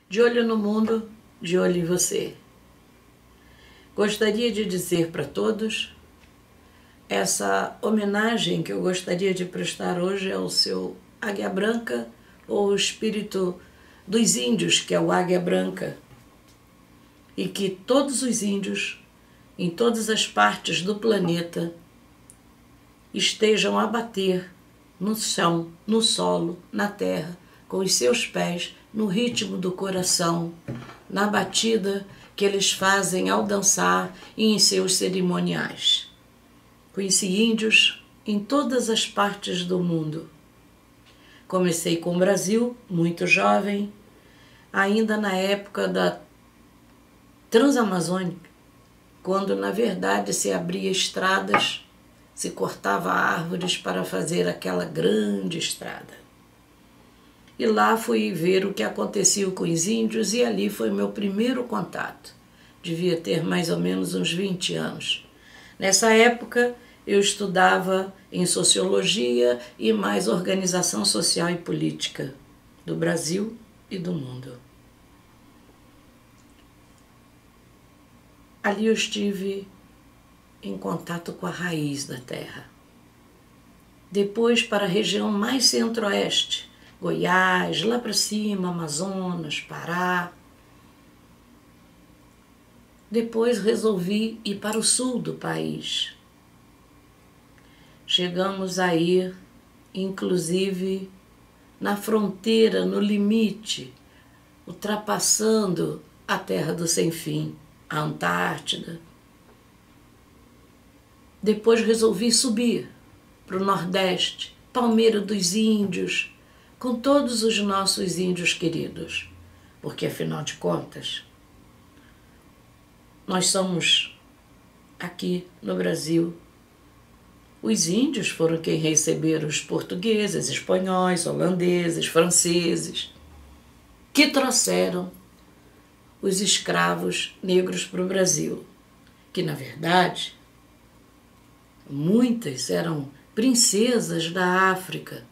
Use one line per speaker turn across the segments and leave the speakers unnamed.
De olho no mundo, de olho em você. Gostaria de dizer para todos, essa homenagem que eu gostaria de prestar hoje ao seu Águia Branca, ou o espírito dos índios, que é o Águia Branca, e que todos os índios, em todas as partes do planeta, estejam a bater no chão, no solo, na terra, com os seus pés, no ritmo do coração, na batida que eles fazem ao dançar e em seus cerimoniais. Conheci índios em todas as partes do mundo. Comecei com o Brasil, muito jovem, ainda na época da Transamazônica, quando na verdade se abria estradas, se cortava árvores para fazer aquela grande estrada. E lá fui ver o que acontecia com os índios e ali foi meu primeiro contato. Devia ter mais ou menos uns 20 anos. Nessa época eu estudava em Sociologia e mais Organização Social e Política do Brasil e do mundo. Ali eu estive em contato com a raiz da terra. Depois para a região mais centro-oeste, Goiás, lá para cima, Amazonas, Pará. Depois resolvi ir para o sul do país. Chegamos a ir, inclusive, na fronteira, no limite, ultrapassando a Terra do Sem Fim, a Antártida. Depois resolvi subir para o Nordeste, Palmeira dos Índios, com todos os nossos índios queridos, porque afinal de contas, nós somos aqui no Brasil. Os índios foram quem receberam os portugueses, espanhóis, holandeses, franceses, que trouxeram os escravos negros para o Brasil, que na verdade muitas eram princesas da África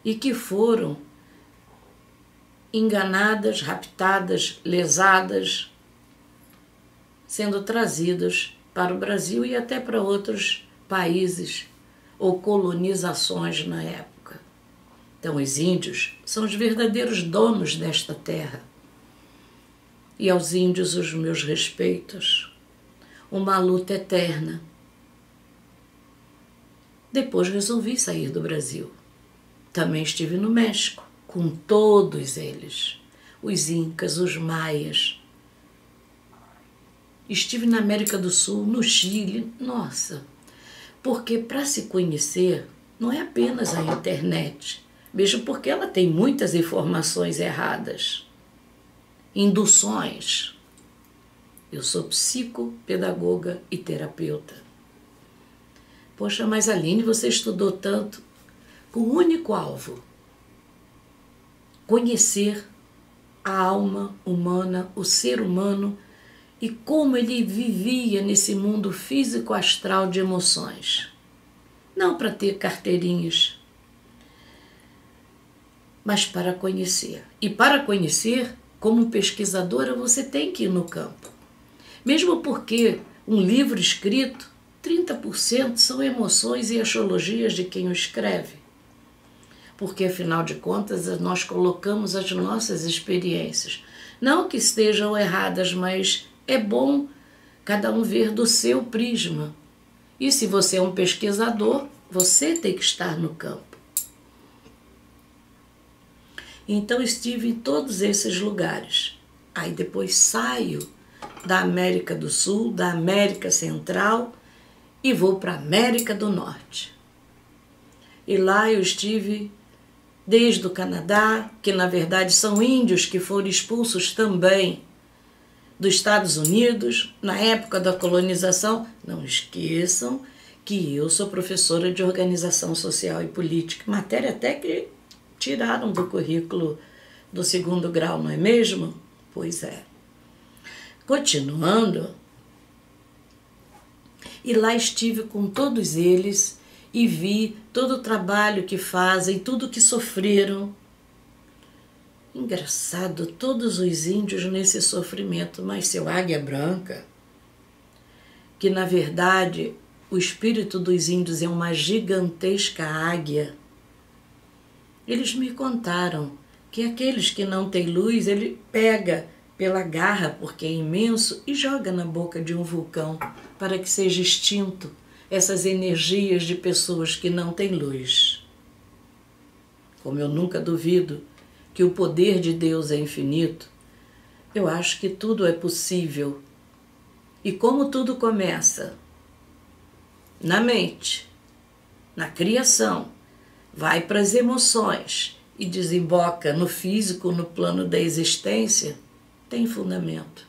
e que foram enganadas, raptadas, lesadas, sendo trazidas para o Brasil e até para outros países ou colonizações na época. Então os índios são os verdadeiros donos desta terra. E aos índios os meus respeitos. Uma luta eterna. Depois resolvi sair do Brasil. Também estive no México, com todos eles, os incas, os maias. Estive na América do Sul, no Chile, nossa, porque para se conhecer não é apenas a internet, mesmo porque ela tem muitas informações erradas, induções. Eu sou psicopedagoga e terapeuta. Poxa, mas Aline, você estudou tanto, com o único alvo: conhecer a alma humana, o ser humano e como ele vivia nesse mundo físico-astral de emoções. Não para ter carteirinhas, mas para conhecer. E para conhecer, como pesquisadora, você tem que ir no campo. Mesmo porque um livro escrito, 30% são emoções e axiologias de quem o escreve. Porque, afinal de contas, nós colocamos as nossas experiências. Não que estejam erradas, mas é bom cada um ver do seu prisma. E se você é um pesquisador, você tem que estar no campo. Então, estive em todos esses lugares. Aí depois saio da América do Sul, da América Central e vou para a América do Norte. E lá eu estive desde o Canadá, que na verdade são índios que foram expulsos também dos Estados Unidos, na época da colonização. Não esqueçam que eu sou professora de Organização Social e Política, matéria até que tiraram do currículo do 2º grau, não é mesmo? Pois é. Continuando, e lá estive com todos eles e vi todo o trabalho que fazem, tudo que sofreram. Engraçado, todos os índios nesse sofrimento, mas seu Águia Branca, que na verdade o espírito dos índios é uma gigantesca águia, eles me contaram que aqueles que não têm luz, ele pega pela garra, porque é imenso, e joga na boca de um vulcão para que seja extinto essas energias de pessoas que não têm luz. Como eu nunca duvido que o poder de Deus é infinito, eu acho que tudo é possível. E como tudo começa na mente, na criação, vai para as emoções e desemboca no físico, no plano da existência, tem fundamento.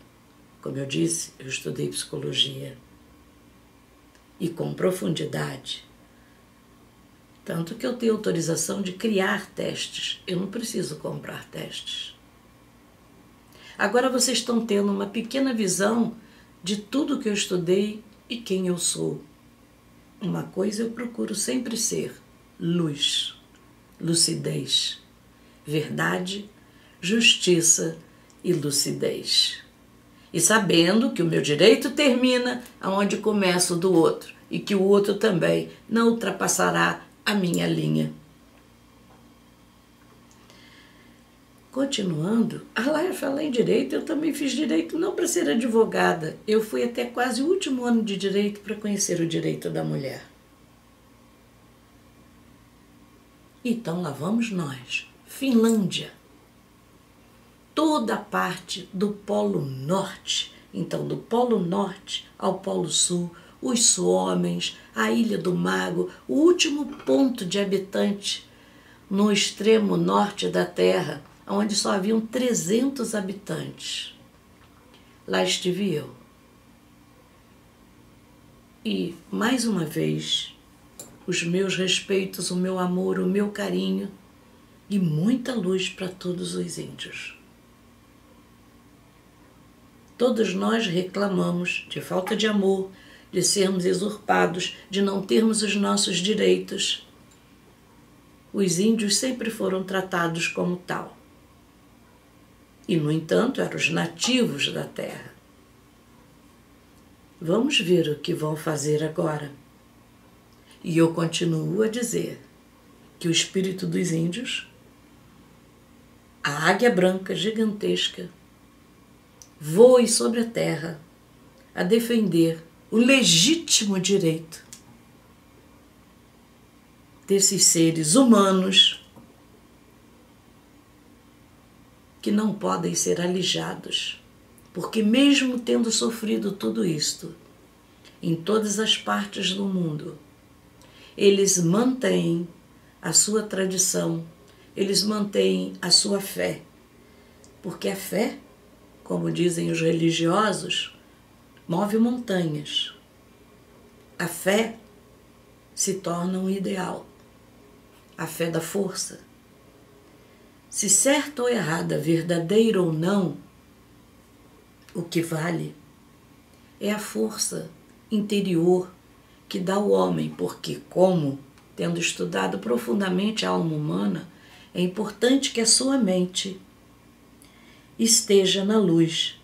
Como eu disse, eu estudei psicologia. E com profundidade. Tanto que eu tenho autorização de criar testes. Eu não preciso comprar testes. Agora vocês estão tendo uma pequena visão de tudo que eu estudei e quem eu sou. Uma coisa eu procuro sempre ser: luz, lucidez, verdade, justiça e lucidez. E sabendo que o meu direito termina aonde começa o do outro e que o outro também não ultrapassará a minha linha. Continuando, lá eu falei em direito, eu também fiz direito não para ser advogada. Eu fui até quase o último ano de direito para conhecer o direito da mulher. Então lá vamos nós, Finlândia. Toda a parte do Polo Norte, então do Polo Norte ao Polo Sul, os Suomens, a Ilha do Mago, o último ponto de habitante no extremo norte da Terra, onde só haviam 300 habitantes. Lá estive eu. E, mais uma vez, os meus respeitos, o meu amor, o meu carinho e muita luz para todos os índios. Todos nós reclamamos de falta de amor, de sermos usurpados, de não termos os nossos direitos. Os índios sempre foram tratados como tal. E, no entanto, eram os nativos da terra. Vamos ver o que vão fazer agora. E eu continuo a dizer que o espírito dos índios, a águia branca gigantesca, voe sobre a terra a defender o legítimo direito desses seres humanos que não podem ser alijados, porque mesmo tendo sofrido tudo isto, em todas as partes do mundo, eles mantêm a sua tradição, eles mantêm a sua fé, porque a fé, como dizem os religiosos, move montanhas. A fé se torna um ideal. A fé dá força. Se certa ou errada, verdadeira ou não, o que vale é a força interior que dá ao homem, porque, como, tendo estudado profundamente a alma humana, é importante que a sua mente esteja na luz,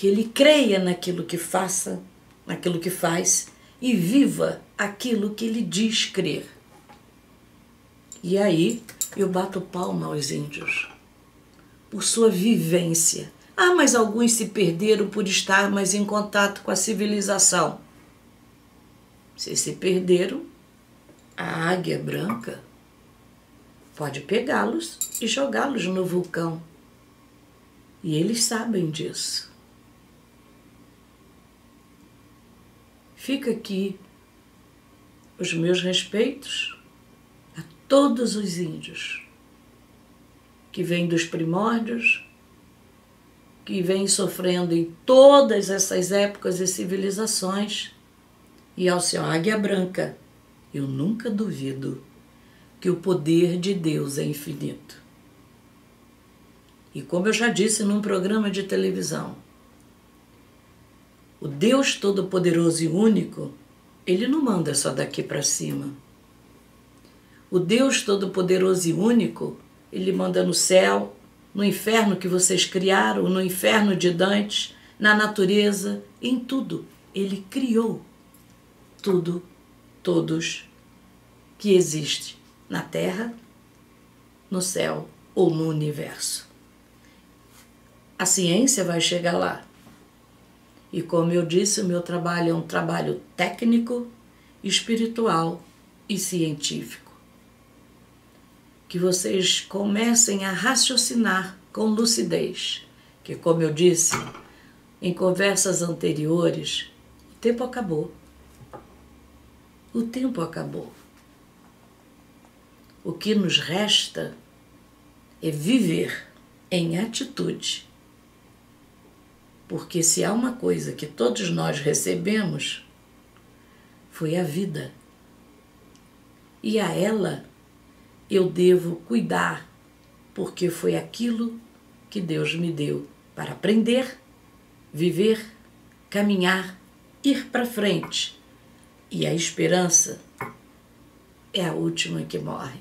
que ele creia naquilo que faça, naquilo que faz e viva aquilo que ele diz crer. E aí eu bato palma aos índios por sua vivência. Ah, mas alguns se perderam por estar mais em contato com a civilização. Se perderam, a águia branca pode pegá-los e jogá-los no vulcão. E eles sabem disso. Fica aqui os meus respeitos a todos os índios que vêm dos primórdios, que vêm sofrendo em todas essas épocas e civilizações, e ao seu águia branca, eu nunca duvido que o poder de Deus é infinito. E como eu já disse num programa de televisão, o Deus Todo-Poderoso e Único, Ele não manda só daqui para cima. O Deus Todo-Poderoso e Único Ele manda no céu, no inferno que vocês criaram, no inferno de Dante, na natureza, em tudo. Ele criou tudo, todos que existe na terra, no céu ou no universo. A ciência vai chegar lá. E como eu disse, o meu trabalho é um trabalho técnico, espiritual e científico. Que vocês comecem a raciocinar com lucidez, que, como eu disse em conversas anteriores, o tempo acabou. O tempo acabou. O que nos resta é viver em atitude. Porque se há uma coisa que todos nós recebemos, foi a vida. E a ela eu devo cuidar, porque foi aquilo que Deus me deu para aprender, viver, caminhar, ir para frente. E a esperança é a última que morre.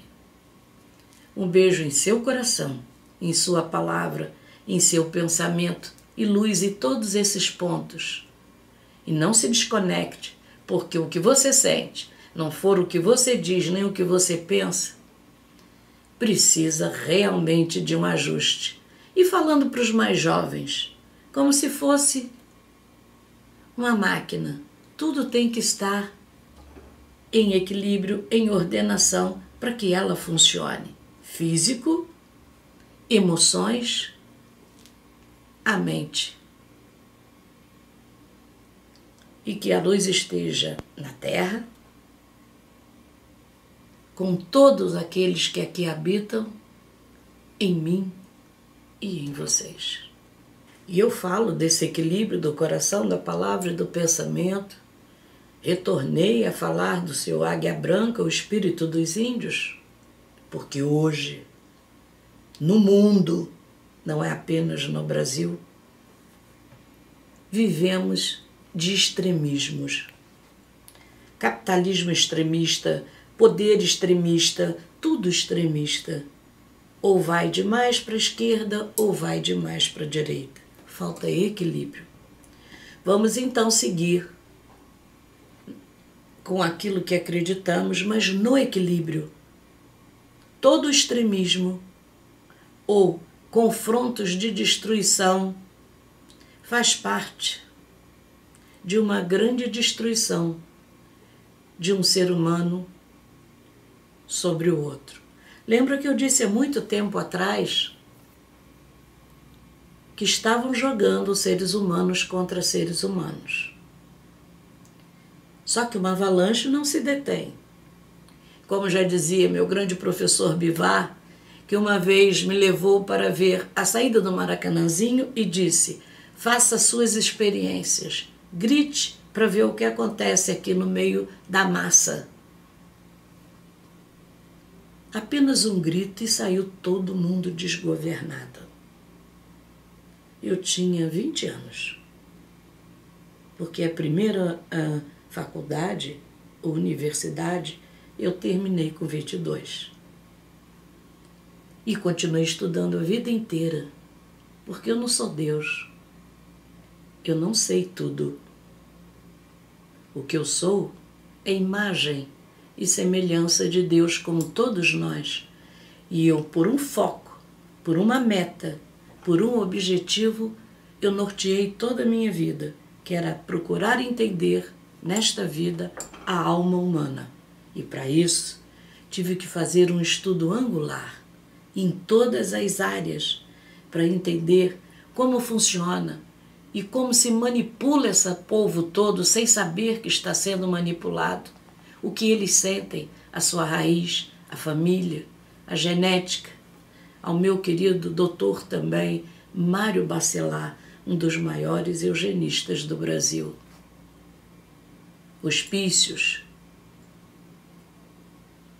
Um beijo em seu coração, em sua palavra, em seu pensamento, e luz em todos esses pontos. E não se desconecte, porque o que você sente não for o que você diz nem o que você pensa, precisa realmente de um ajuste. E falando para os mais jovens, como se fosse uma máquina, tudo tem que estar em equilíbrio, em ordenação, para que ela funcione. Físico, emoções, a mente. E que a luz esteja na terra, com todos aqueles que aqui habitam, em mim e em vocês. E eu falo desse equilíbrio do coração, da palavra e do pensamento. Retornei a falar do seu águia branca, o espírito dos índios, porque hoje, no mundo, não é apenas no Brasil, vivemos de extremismos. Capitalismo extremista, poder extremista, tudo extremista. Ou vai demais para a esquerda ou vai demais para a direita. Falta equilíbrio. Vamos então seguir com aquilo que acreditamos, mas no equilíbrio. Todo extremismo ou confrontos de destruição faz parte de uma grande destruição de um ser humano sobre o outro. Lembra que eu disse há muito tempo atrás que estavam jogando seres humanos contra seres humanos. Só que uma avalanche não se detém. Como já dizia meu grande professor Bivar, que uma vez me levou para ver a saída do Maracanãzinho e disse: faça suas experiências, grite para ver o que acontece aqui no meio da massa. Apenas um grito e saiu todo mundo desgovernado. Eu tinha 20 anos, porque a primeira faculdade ou universidade eu terminei com 22. E continuei estudando a vida inteira, porque eu não sou Deus. Eu não sei tudo. O que eu sou é imagem e semelhança de Deus, como todos nós. E eu, por um foco, por uma meta, por um objetivo, eu norteei toda a minha vida, que era procurar entender, nesta vida, a alma humana. E para isso, tive que fazer um estudo angular, em todas as áreas, para entender como funciona e como se manipula esse povo todo sem saber que está sendo manipulado, o que eles sentem, a sua raiz, a família, a genética. Ao meu querido doutor também, Mário Bacelar, um dos maiores eugenistas do Brasil. Hospícios,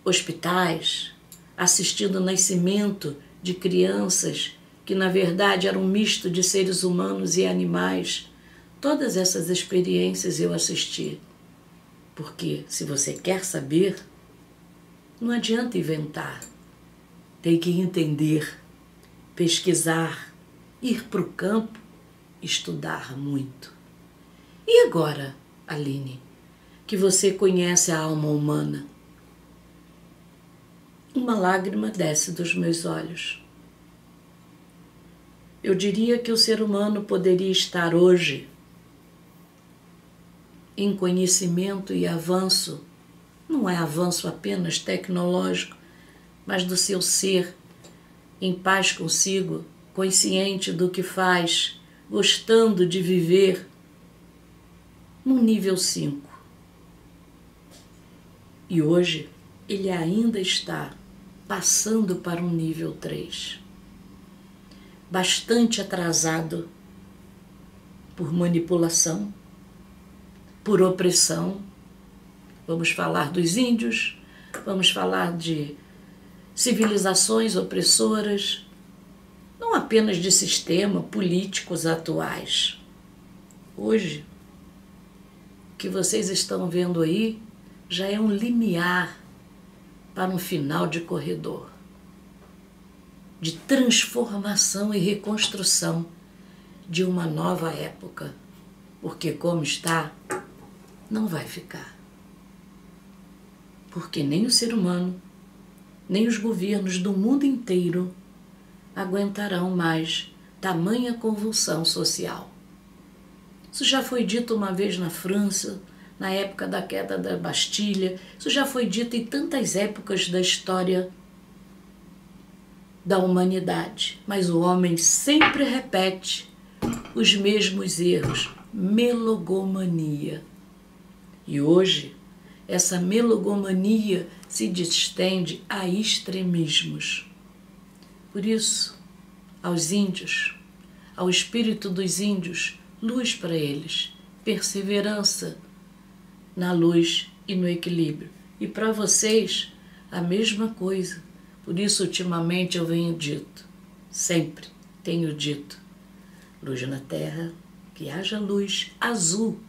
hospitais, assistindo ao nascimento de crianças que na verdade eram um misto de seres humanos e animais. Todas essas experiências eu assisti. Porque se você quer saber, não adianta inventar. tem que entender, pesquisar, ir para o campo, estudar muito. E agora, Aline, que você conhece a alma humana? Uma lágrima desce dos meus olhos. Eu diria que o ser humano poderia estar hoje em conhecimento e avanço, não é avanço apenas tecnológico, mas do seu ser, em paz consigo, consciente do que faz, gostando de viver, no nível 5. E hoje ele ainda está passando para um nível 3. Bastante atrasado por manipulação, por opressão. Vamos falar dos índios, vamos falar de civilizações opressoras, não apenas de sistema políticos atuais. Hoje, o que vocês estão vendo aí já é um limiar para um final de corredor, de transformação e reconstrução de uma nova época, porque como está, não vai ficar. Porque nem o ser humano, nem os governos do mundo inteiro aguentarão mais tamanha convulsão social. Isso já foi dito uma vez na França, na época da queda da Bastilha, isso já foi dito em tantas épocas da história da humanidade, mas o homem sempre repete os mesmos erros, melogomania. E hoje, essa melogomania se estende a extremismos. Por isso, aos índios, ao espírito dos índios, luz para eles, perseverança na luz e no equilíbrio. E para vocês, a mesma coisa. Por isso, ultimamente, eu venho dito, sempre tenho dito, luz na terra, que haja luz azul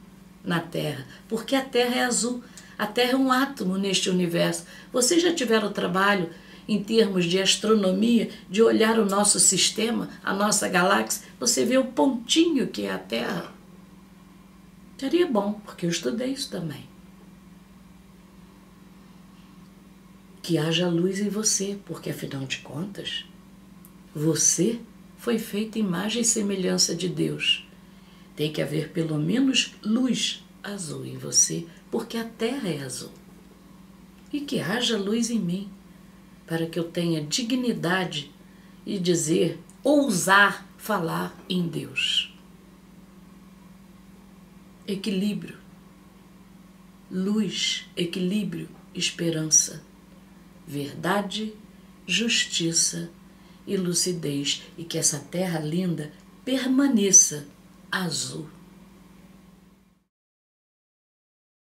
na terra, porque a terra é azul, a terra é um átomo neste universo. Vocês já tiveram trabalho em termos de astronomia, de olhar o nosso sistema, a nossa galáxia, você vê o pontinho que é a terra? Seria bom, porque eu estudei isso também. Que haja luz em você, porque afinal de contas, você foi feito imagem e semelhança de Deus. Tem que haver pelo menos luz azul em você, porque a terra é azul. E que haja luz em mim, para que eu tenha dignidade e dizer, ousar falar em Deus. Equilíbrio, luz, equilíbrio, esperança, verdade, justiça e lucidez, e que essa terra linda permaneça azul.